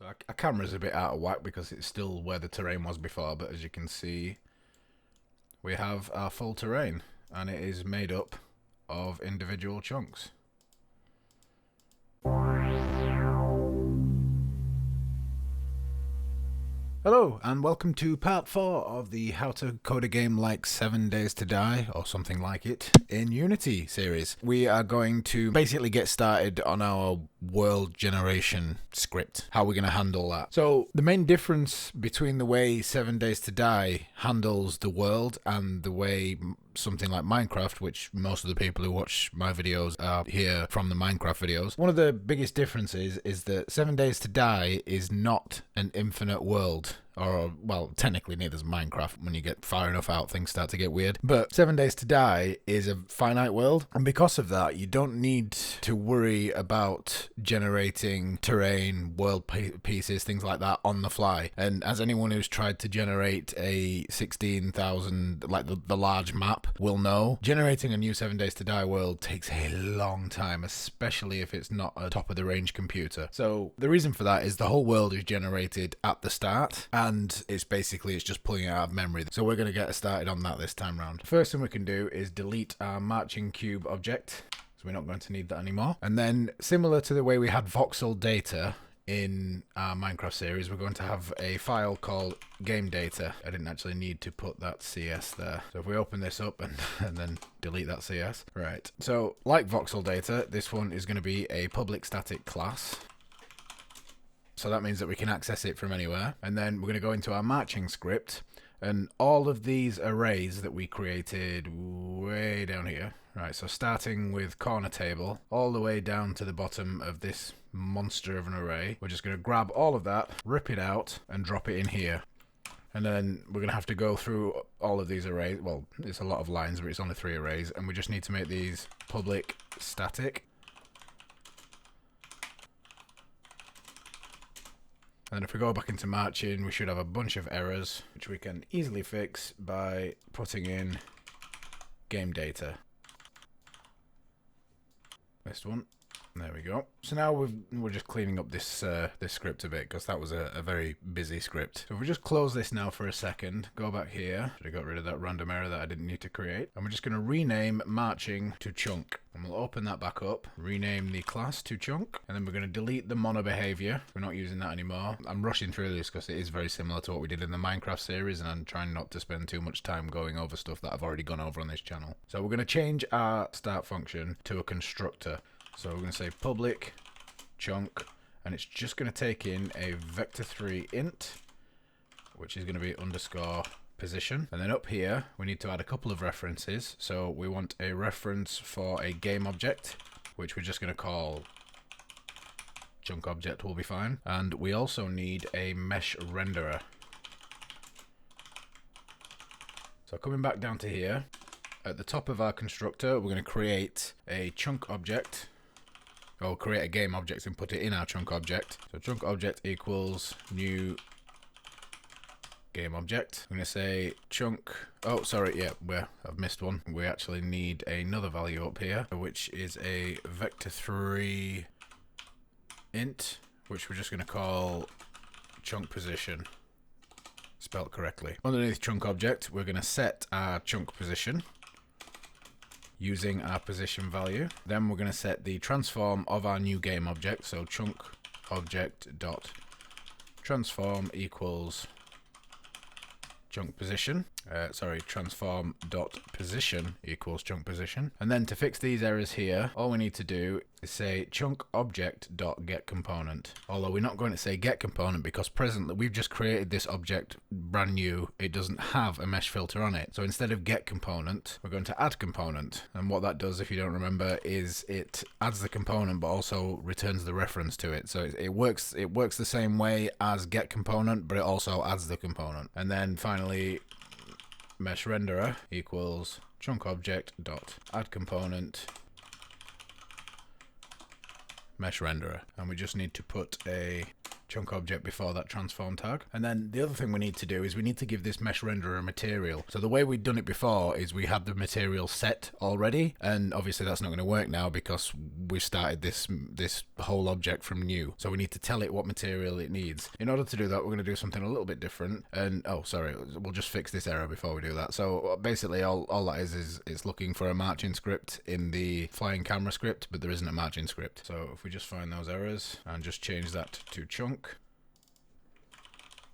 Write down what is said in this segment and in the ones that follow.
Our camera's a bit out of whack because it's still where the terrain was before, but as you can see, we have our full terrain, and it is made up of individual chunks. Hello, and welcome to part 4 of the How to Code a Game Like 7 Days to Die, or something like it, in Unity series. We are going to basically get started on our world generation script, how we're going to handle that. So, the main difference between the way 7 Days to Die handles the world and the way something like Minecraft, which most of the people who watch my videos are here from the Minecraft videos. One of the biggest differences is that 7 Days to Die is not an infinite world. Or, well, technically neither is Minecraft. When you get far enough out, things start to get weird. But 7 Days to Die is a finite world. And because of that, you don't need to worry about generating terrain, world pieces, things like that on the fly. And as anyone who's tried to generate a 16,000, like the large map, will know, generating a new 7 Days to Die world takes a long time, especially if it's not a top-of-the-range computer. So the reason for that is the whole world is generated at the start, and it's just pulling it out of memory. So we're going to get started on that this time round. First thing we can do is delete our MarchCube object, so we're not going to need that anymore. And then, similar to the way we had voxel data in our Minecraft series, we're going to have a file called GameData. I didn't actually need to put that CS there. So if we open this up and then delete that CS. Right. So like voxel data, this one is going to be a public static class. So that means that we can access it from anywhere. And then we're going to go into our marching script, and all of these arrays that we created way down here. Right, so starting with corner table, all the way down to the bottom of this monster of an array, we're just going to grab all of that, rip it out, and drop it in here. And then we're going to have to go through all of these arrays. Well, it's a lot of lines, but it's only 3 arrays, and we just need to make these public static. And if we go back into marching, we should have a bunch of errors, which we can easily fix by putting in GameData. This one. There we go. So now we're just cleaning up this this script a bit, because that was a very busy script. So if we just close this now for a second, go back here. Should have got rid of that random error that I didn't need to create. And we're just going to rename marching to chunk. And we'll open that back up, rename the class to chunk, and then we're going to delete the mono behavior. We're not using that anymore. I'm rushing through this because it is very similar to what we did in the Minecraft series, and I'm trying not to spend too much time going over stuff that I've already gone over on this channel. So we're going to change our start function to a constructor. So we're going to say public chunk, and it's just going to take in a vector3 int, which is going to be underscore position. And then up here, we need to add a couple of references. So we want a reference for a game object, which we're just going to call chunk object will be fine. And we also need a mesh renderer. So coming back down to here, at the top of our constructor, we're going to create a chunk object. Or create a game object and put it in our chunk object. So chunk object equals new game object. I'm going to say chunk. Oh, sorry, yeah, I've missed one. We actually need another value up here, which is a vector3 int, which we're just going to call chunk position, spelled correctly. Underneath chunk object, we're going to set our chunk position using our position value. Then we're going to set the transform of our new game object. So chunk object dot transform equals chunk position. Transform dot position equals chunk position. And then to fix these errors here, all we need to do is say chunk object dot get component. Although we're not going to say get component because presently we've just created this object brand new. It doesn't have a mesh filter on it. So instead of get component, we're going to add component. And what that does, if you don't remember, is it adds the component but also returns the reference to it. So it works the same way as get component, but it also adds the component. And then finally, mesh renderer equals chunk object dot add component mesh renderer, and we just need to put a chunk object before that transform tag. And then the other thing we need to do is we need to give this mesh renderer a material. So the way we'd done it before is we had the material set already, and obviously that's not going to work now because we started this whole object from new. So we need to tell it what material it needs. In order to do that, we're going to do something a little bit different. And oh, sorry, we'll just fix this error before we do that. So basically all that is it's looking for a marching script in the flying camera script, but there isn't a marching script. So if we just find those errors and just change that to chunk,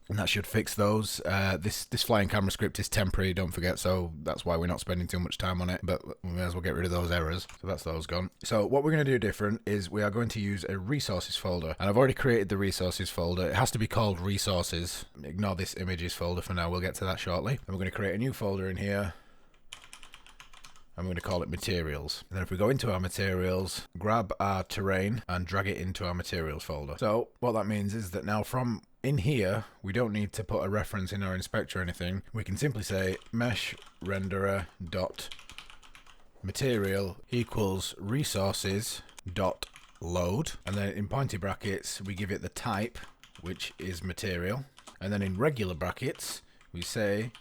and that should fix those. This flying camera script is temporary, don't forget, so that's why we're not spending too much time on it, but we may as well get rid of those errors. So that's those gone. So what we're going to do different is we are going to use a resources folder, and I've already created the resources folder. It has to be called resources. Ignore this images folder for now, we'll get to that shortly. And we're going to create a new folder in here. I'm going to call it materials. And then if we go into our materials, grab our terrain and drag it into our materials folder. So what that means is that now from in here, we don't need to put a reference in our inspector or anything. We can simply say mesh renderer dot material equals resources dot load. And then in pointy brackets, we give it the type, which is material. And then in regular brackets, we say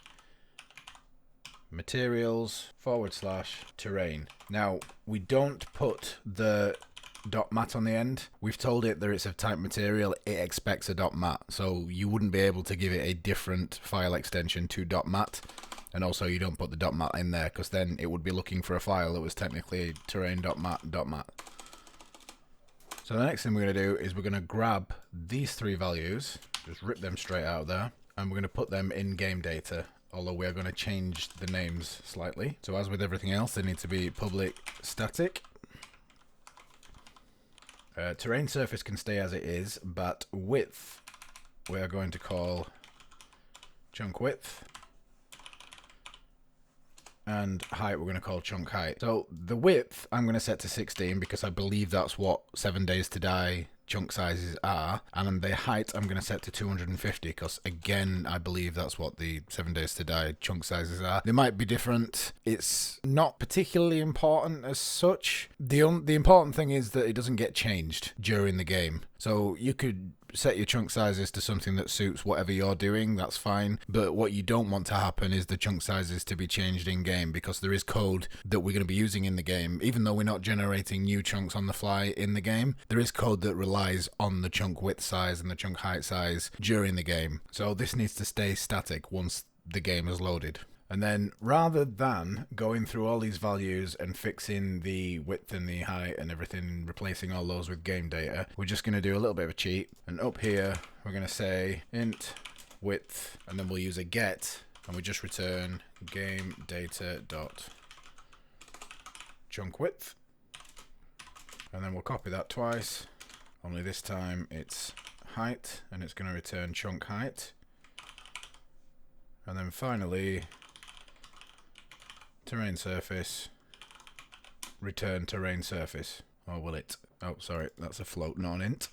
materials / terrain. Now, we don't put the .mat on the end. We've told it that it's of type material, it expects a .mat, so you wouldn't be able to give it a different file extension to .mat, and also you don't put the .mat in there because then it would be looking for a file that was technically terrain.mat.mat. So the next thing we're going to do is we're going to grab these three values, just rip them straight out of there, and we're going to put them in GameData. Although we are going to change the names slightly. So as with everything else, they need to be public static. Terrain surface can stay as it is, but width we are going to call chunk width. And height we're going to call chunk height. So the width I'm going to set to 16 because I believe that's what 7 Days to Die chunk sizes are, and the height I'm going to set to 250 because again I believe that's what the 7 Days to Die chunk sizes are. They might be different. It's not particularly important as such. The important thing is that it doesn't get changed during the game. So you could set your chunk sizes to something that suits whatever you're doing, that's fine. But what you don't want to happen is the chunk sizes to be changed in game, because there is code that we're going to be using in the game. Even though we're not generating new chunks on the fly in the game, there is code that relies on the chunk width size and the chunk height size during the game. So this needs to stay static once the game is loaded. And then rather than going through all these values and fixing the width and the height and everything, replacing all those with game data, we're just going to do a little bit of a cheat. And up here, we're going to say int width, and then we'll use a get, and we just return game data dot chunk width. And then we'll copy that twice, only this time it's height, and it's going to return chunk height. And then finally, terrain surface, return terrain surface. Or will it? Oh, sorry, that's a float, not an int.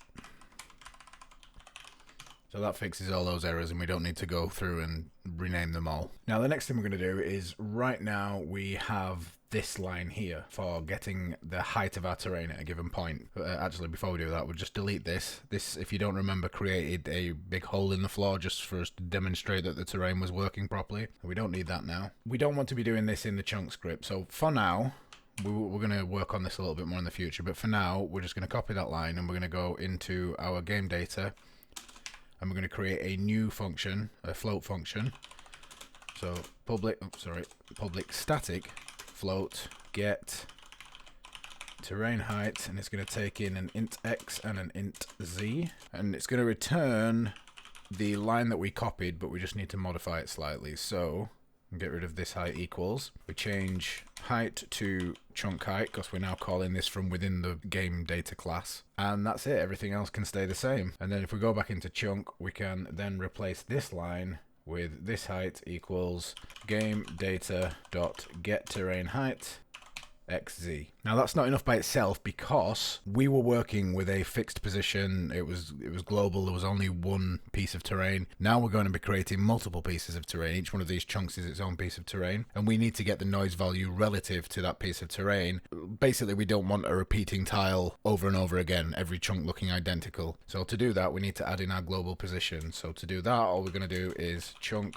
So that fixes all those errors and we don't need to go through and rename them all. Now the next thing we're going to do is, right now we have this line here for getting the height of our terrain at a given point. Actually, before we do that, we'll just delete this. This, if you don't remember, created a big hole in the floor just for us to demonstrate that the terrain was working properly. We don't need that now. We don't want to be doing this in the chunk script. So for now, we're going to work on this a little bit more in the future. But for now, we're just going to copy that line and we're going to go into our game data. And we're going to create a new function, a float function. So public static float get terrain height, and it's going to take in an int x and an int z, and it's going to return the line that we copied, but we just need to modify it slightly. So get rid of this height equals. We change height to chunk height because we're now calling this from within the game data class. And that's it. Everything else can stay the same. And then if we go back into chunk, we can then replace this line with this height equals game data dot get terrain height xz. Now that's not enough by itself because we were working with a fixed position. It was global. There was only one piece of terrain. Now we're going to be creating multiple pieces of terrain. Each one of these chunks is its own piece of terrain, and we need to get the noise value relative to that piece of terrain. Basically, we don't want a repeating tile over and over again, every chunk looking identical. So to do that, we need to add in our global position. So to do that, all we're going to do is chunk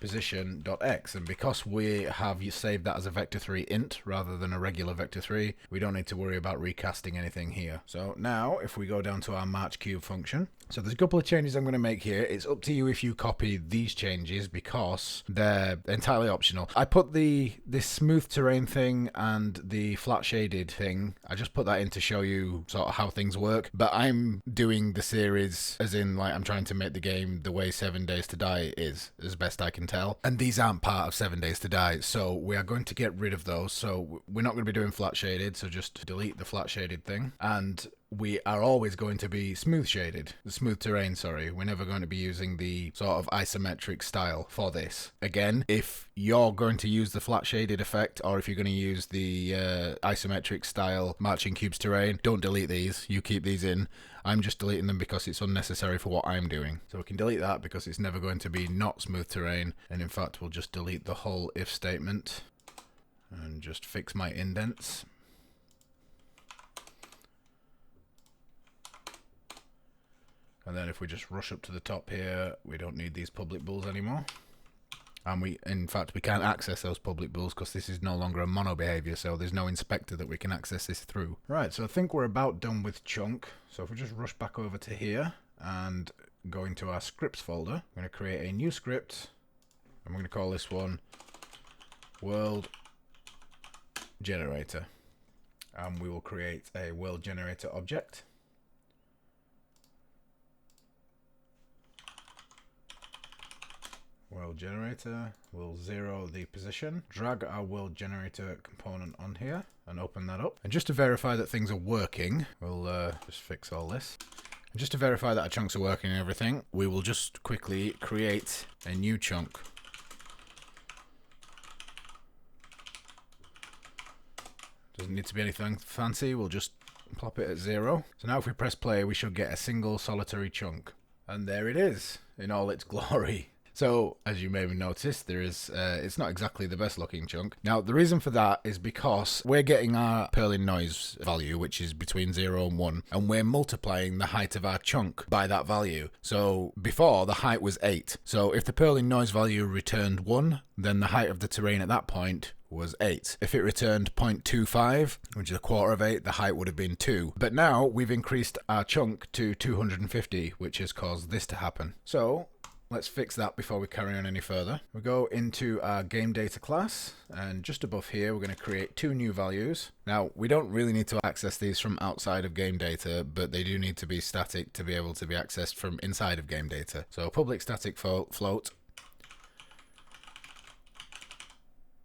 position.x, and because we have saved that as a vector3 int rather than a regular vector3, we don't need to worry about recasting anything here. So now if we go down to our MarchCube function, so there's a couple of changes I'm going to make here. It's up to you if you copy these changes because they're entirely optional. I put this smooth terrain thing and the flat shaded thing, I just put that in to show you sort of how things work, but I'm doing the series as in like I'm trying to make the game the way 7 Days to Die is, as best I can tell. And these aren't part of 7 Days to Die, so we are going to get rid of those. So we're not going to be doing flat shaded, so just delete the flat shaded thing. And we are always going to be smooth shaded, the smooth terrain, sorry. We're never going to be using the sort of isometric style for this. Again, if you're going to use the flat shaded effect, or if you're going to use the isometric style marching cubes terrain, don't delete these, you keep these in. I'm just deleting them because it's unnecessary for what I'm doing. So we can delete that because it's never going to be not smooth terrain, and in fact we'll just delete the whole if statement and just fix my indents. And then if we just rush up to the top here, we don't need these public bools anymore. And in fact, we can't access those public bools because this is no longer a mono behavior, so there's no inspector that we can access this through. Right, so I think we're about done with chunk. So if we just rush back over to here and go into our scripts folder, I'm going to create a new script. I'm going to call this one World Generator. And we will create a World Generator object. World generator, we'll 0 the position, drag our world generator component on here and open that up. And just to verify that things are working, we'll just fix all this. And just to verify that our chunks are working and everything, we will just quickly create a new chunk. Doesn't need to be anything fancy, we'll just plop it at 0. So now if we press play, we should get a single solitary chunk. And there it is, in all its glory. So, as you may have noticed, it's not exactly the best looking chunk. Now, the reason for that is because we're getting our Perlin noise value, which is between 0 and 1, and we're multiplying the height of our chunk by that value. So, before, the height was 8. So, if the Perlin noise value returned 1, then the height of the terrain at that point was 8. If it returned 0.25, which is a quarter of 8, the height would have been 2. But now, we've increased our chunk to 250, which has caused this to happen. So, let's fix that before we carry on any further. We go into our GameData class, and just above here we're going to create 2 new values. Now, we don't really need to access these from outside of GameData, but they do need to be static to be able to be accessed from inside of GameData. So public static float,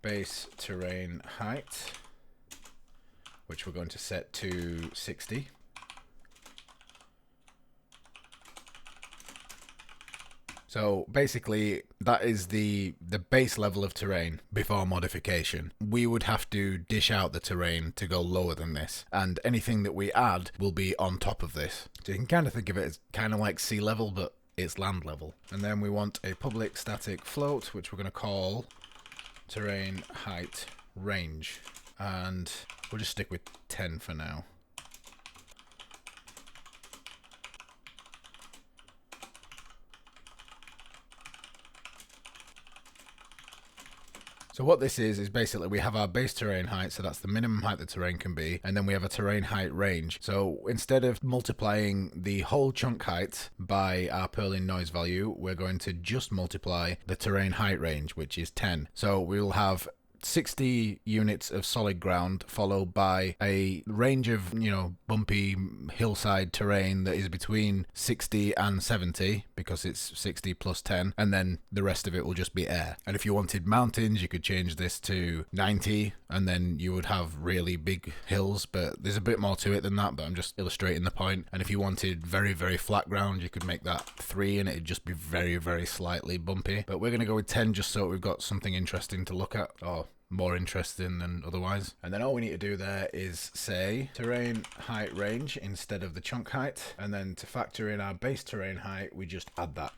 base terrain height, which we're going to set to 60. So basically, that is the base level of terrain before modification. We would have to dish out the terrain to go lower than this, and anything that we add will be on top of this. So you can kind of think of it as kind of like sea level, but it's land level. And then we want a public static float, which we're going to call terrain height range, and we'll just stick with 10 for now. So what this is basically we have our base terrain height, so that's the minimum height the terrain can be, and then we have a terrain height range. So instead of multiplying the whole chunk height by our Perlin noise value, we're going to just multiply the terrain height range, which is 10. So we'll have 60 units of solid ground followed by a range of, bumpy hillside terrain that is between 60 and 70 because it's 60 plus 10, and then the rest of it will just be air. And if you wanted mountains, you could change this to 90 and then you would have really big hills, but there's a bit more to it than that, but I'm just illustrating the point. And if you wanted very, very flat ground, you could make that 3 and it'd just be very, very slightly bumpy. But we're going to go with 10 just so we've got something interesting to look at, or well, more interesting than otherwise. And then all we need to do there is say terrain height range instead of the chunk height, and then to factor in our base terrain height, we just add that.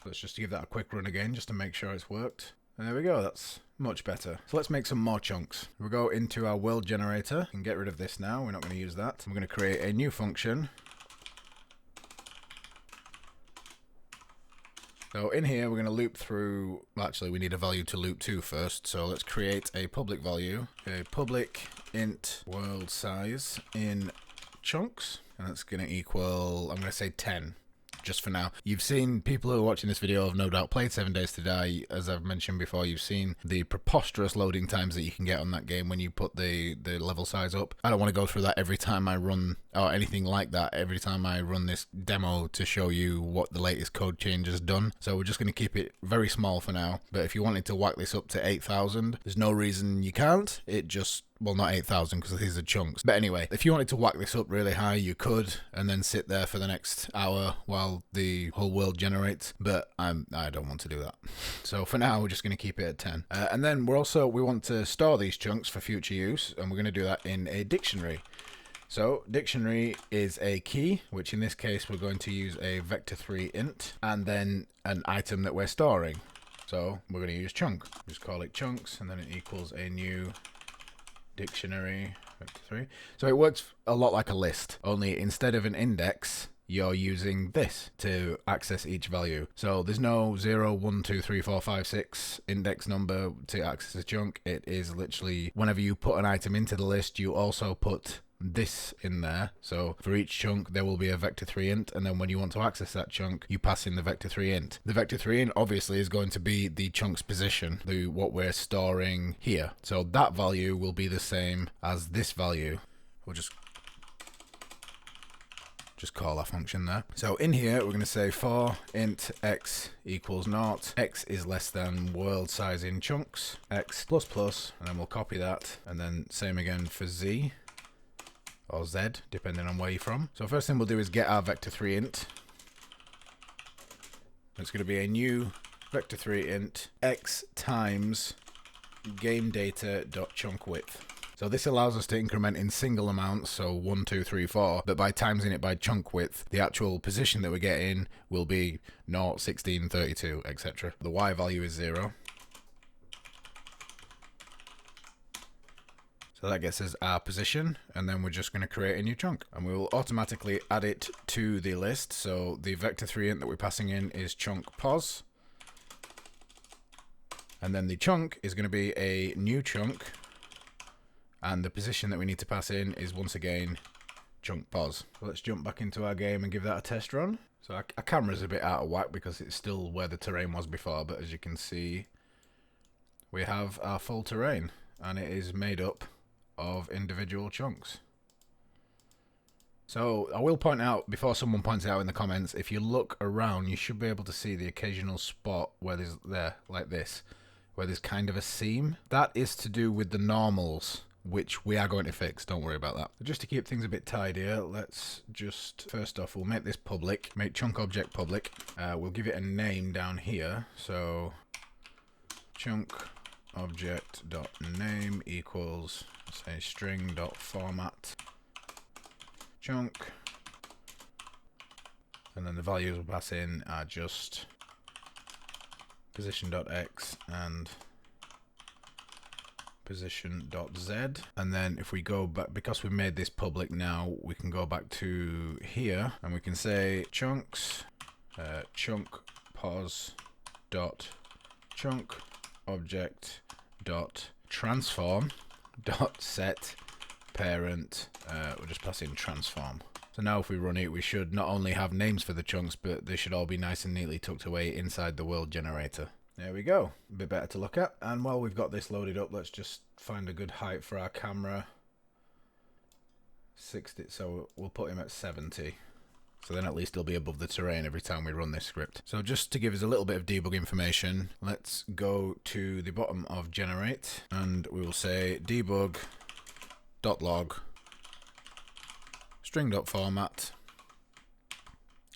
Let's just give that a quick run again just to make sure it's worked. And there we go, that's much better. So let's make some more chunks. We'll go into our world generator and get rid of this now. We're not going to use that. We're going to create a new function. So in here, we're going to loop through, well, actually we need a value to loop to first. So let's create a public value, a public int world size in chunks. And that's going to equal, I'm going to say 10. Just for now. You've seen, people who are watching this video have no doubt played 7 Days to Die. As I've mentioned before, you've seen the preposterous loading times that you can get on that game when you put the level size up. I don't want to go through that every time I run, or anything like that, every time I run this demo to show you what the latest code change has done. So we're just going to keep it very small for now. But if you wanted to whack this up to 8,000, there's no reason you can't. It just, well, not 8,000 because these are chunks. But anyway, if you wanted to whack this up really high, you could, and then sit there for the next hour while the whole world generates. But I don't want to do that. So for now, we're just going to keep it at 10. And then we want to store these chunks for future use, and we're going to do that in a dictionary. So dictionary is a key, which in this case we're going to use a vector3 int, and then an item that we're storing. So we're going to use chunk. Just call it chunks, and then it equals a new dictionary vector3. So it works a lot like a list, only instead of an index, you're using this to access each value. So there's no 0, 1, 2, 3, 4, 5, 6 index number to access a chunk. It is literally whenever you put an item into the list, you also put this in there. So for each chunk there will be a vector3 int, and then when you want to access that chunk you pass in the vector3 int. The vector3 int obviously is going to be the chunk's position, what we're storing here. So that value will be the same as this value. We'll just call our function there. So in here we're going to say for int x equals 0, x is less than world size in chunks, x plus plus, and then we'll copy that, and then same again for z or z, depending on where you're from. So first thing we'll do is get our vector3 int. It's going to be a new vector3 int x times GameData.chunkWidth. So this allows us to increment in single amounts, so 1, 2, 3, 4, but by timesing it by chunk width, the actual position that we get in will be 0, 16, 32, etc. The y value is 0. So that gets us our position, and then we're just going to create a new chunk, and we will automatically add it to the list. So the vector3 int that we're passing in is chunk pos, and then the chunk is going to be a new chunk, and the position that we need to pass in is once again chunk pos. So let's jump back into our game and give that a test run. So our camera's a bit out of whack because it's still where the terrain was before, but as you can see we have our full terrain, and it is made up of individual chunks. So I will point out, before someone points it out in the comments, if you look around you should be able to see the occasional spot where there's like this, where there's kind of a seam. That is to do with the normals, which we are going to fix, don't worry about that. Just to keep things a bit tidier, let's just, first off, we'll make this public, make chunk object public. We'll give it a name down here, so chunk object dot name equals, say, string dot format chunk, and then the values we'll pass in are just position.x and position.z. And then if we go back, because we've made this public now, we can go back to here and we can say chunks chunk pos dot chunk object dot transform dot set parent. We'll just pass in transform. So now if we run it, we should not only have names for the chunks, but they should all be nice and neatly tucked away inside the world generator. There we go, a bit better to look at. And while we've got this loaded up, let's just find a good height for our camera. 60, so we'll put him at 70. So then at least he'll be above the terrain every time we run this script. So just to give us a little bit of debug information, let's go to the bottom of generate, and we will say debug.log string.format,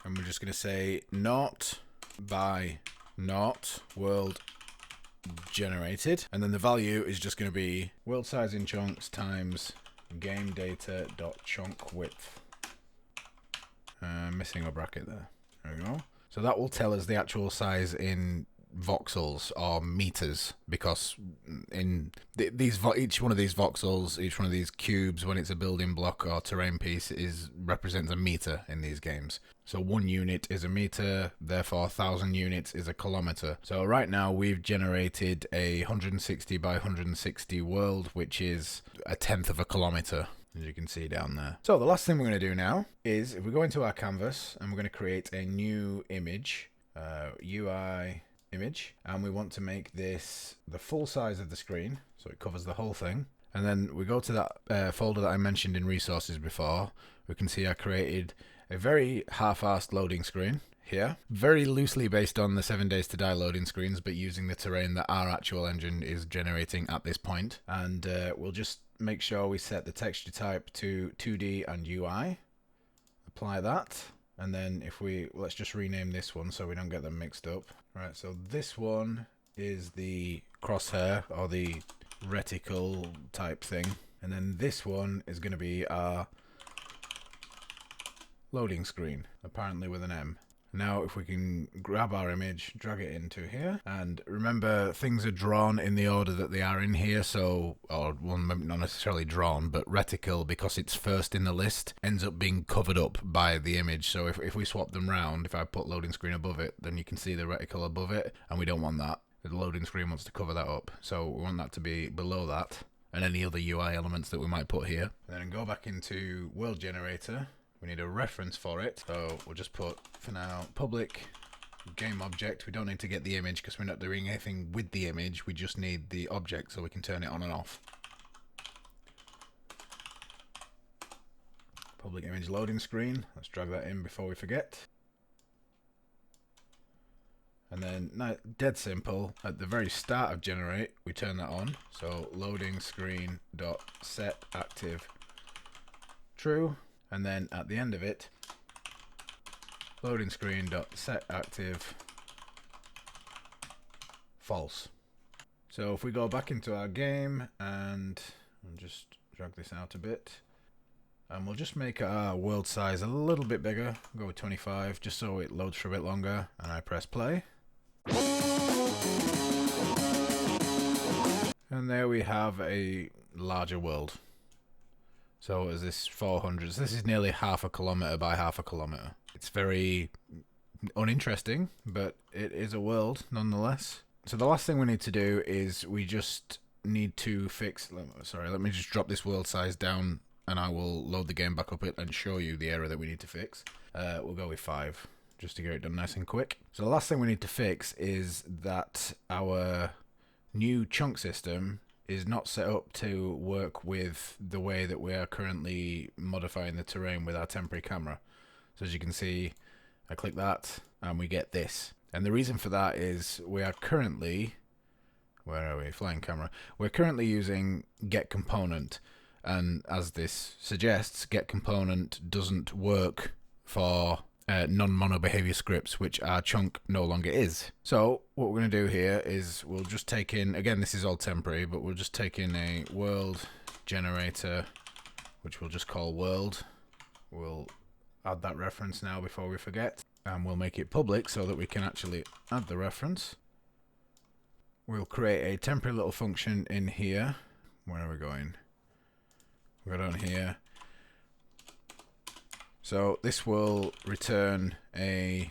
and we're just going to say not by not world generated, and then the value is just going to be world size in chunks times GameData.chunkWidth. Missing a bracket there. There we go. So that will tell us the actual size in voxels or meters, because in each one of these voxels, each one of these cubes, when it's a building block or terrain piece, represents a meter in these games. So 1 unit is a meter, therefore 1,000 units is a kilometer. So right now we've generated a 160 by 160 world, which is 1/10 of a kilometer, as you can see down there. So the last thing we're going to do now is, if we go into our canvas and we're going to create a new image, UI image, and we want to make this the full size of the screen, so it covers the whole thing. And then we go to that folder that I mentioned in resources before. We can see I created a very half-assed loading screen here, very loosely based on the 7 Days to Die loading screens, but using the terrain that our actual engine is generating at this point. And we'll just make sure we set the texture type to 2D and UI, apply that. And then let's just rename this one so we don't get them mixed up. Right, so this one is the crosshair or the reticle type thing. And then this one is going to be our loading screen, apparently with an M. Now if we can grab our image, drag it into here, and remember things are drawn in the order that they are in here, so, or well, not necessarily drawn, but reticle, because it's first in the list, ends up being covered up by the image. So if we swap them round, if I put loading screen above it, then you can see the reticle above it, and we don't want that. The loading screen wants to cover that up, so we want that to be below that, and any other UI elements that we might put here. And then go back into world generator. We need a reference for it, so we'll just put, for now, public game object. We don't need to get the image because we're not doing anything with the image, we just need the object so we can turn it on and off. Public image loading screen, let's drag that in before we forget. And then, dead simple, at the very start of generate, we turn that on, so loading screen dot set active true. And then at the end of it, loading screen dot set active false. So if we go back into our game and I'll just drag this out a bit, and we'll just make our world size a little bit bigger, go with 25 just so it loads for a bit longer, and I press play. And there we have a larger world. So as this 400, this is nearly half a kilometer by half a kilometer. It's very uninteresting, but it is a world nonetheless. So the last thing we need to do is we just need to fix, let me just drop this world size down and I will load the game back up and show you the error that we need to fix. We'll go with 5 just to get it done nice and quick. So the last thing we need to fix is that our new chunk system is not set up to work with the way that we are currently modifying the terrain with our temporary camera. So as you can see, I click that and we get this. And the reason for that is we are currently, where are we, flying camera, we're currently using get component, and as this suggests, get component doesn't work for non-mono behavior scripts, which our chunk no longer is. So what we're going to do here is we'll just take in, again this is all temporary, but we'll just take in a world generator, which we'll just call world. We'll add that reference now before we forget, and we'll make it public so that we can actually add the reference. We'll create a temporary little function in here. Where are we going? We'll go down here. So this will return a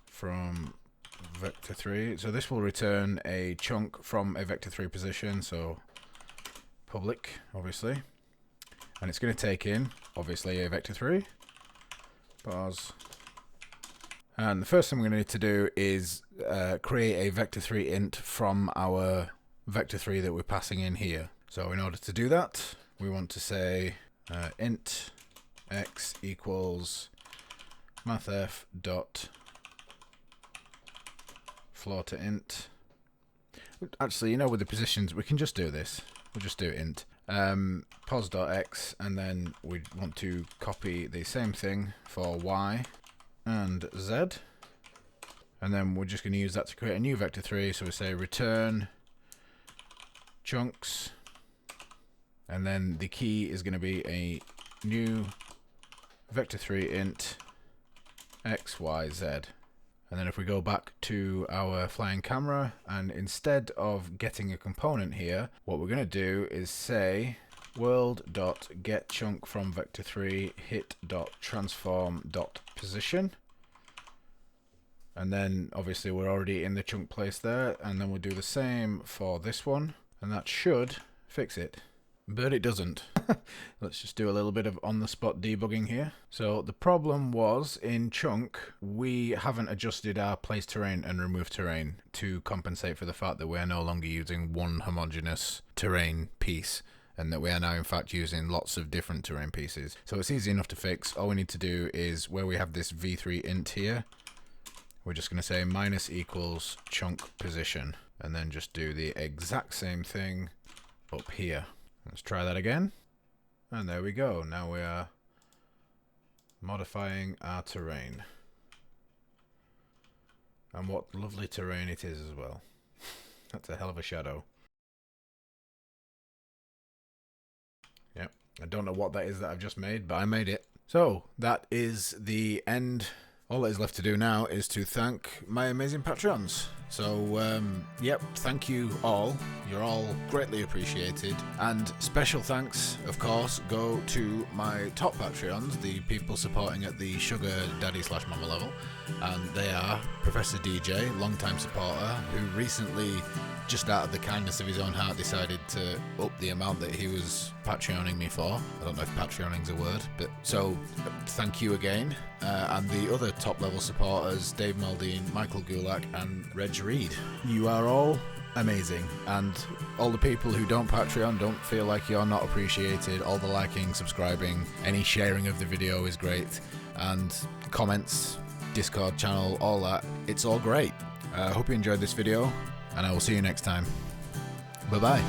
from vector3. So this will return a chunk from a vector3 position. So public, obviously, and it's going to take in obviously a vector3. Pause. And the first thing we're going to need to do is create a vector3 int from our vector3 that we're passing in here. So in order to do that, we want to say int x equals mathf dot floor to int. Actually, you know, with the positions, we can just do this. We'll just do int pos.x, and then we want to copy the same thing for y and z, And then we're just going to use that to create a new vector3. So we say return chunks, and then the key is going to be a new vector3 int x, y, z. And then if we go back to our flying camera, and instead of getting a component here, what we're going to do is say world.getChunk from vector3 hit.transform.position. And then obviously we're already in the chunk place there, and then we'll do the same for this one, and that should fix it. But it doesn't. Let's just do a little bit of on-the-spot debugging here. So the problem was in chunk, we haven't adjusted our place terrain and remove terrain to compensate for the fact that we are no longer using one homogeneous terrain piece, and that we are now in fact using lots of different terrain pieces. So it's easy enough to fix. All we need to do is where we have this v3 int here, we're just going to say minus equals chunk position, and then just do the exact same thing up here. Let's try that again. And there we go. Now we are modifying our terrain. And what lovely terrain it is as well. That's a hell of a shadow. Yep. I don't know what that is that I've just made, but I made it. So that is the end. All that is left to do now is to thank my amazing Patreons. So, yep, thank you all. You're all greatly appreciated. And special thanks, of course, go to my top Patreons, the people supporting at the Sugar Daddy / Mama level. And they are Professor DJ, long-time supporter, who recently, just out of the kindness of his own heart, decided to up the amount that he was Patreoning me for. I don't know if Patreoning's a word, but so thank you again. And the other top level supporters, Dave Maldine, Michael Gulak, and Reg Reed. You are all amazing, and all the people who don't Patreon, don't feel like you're not appreciated. All the liking, subscribing, any sharing of the video is great, and comments, Discord channel, all that, it's all great. I hope you enjoyed this video, and I will see you next time. Bye bye.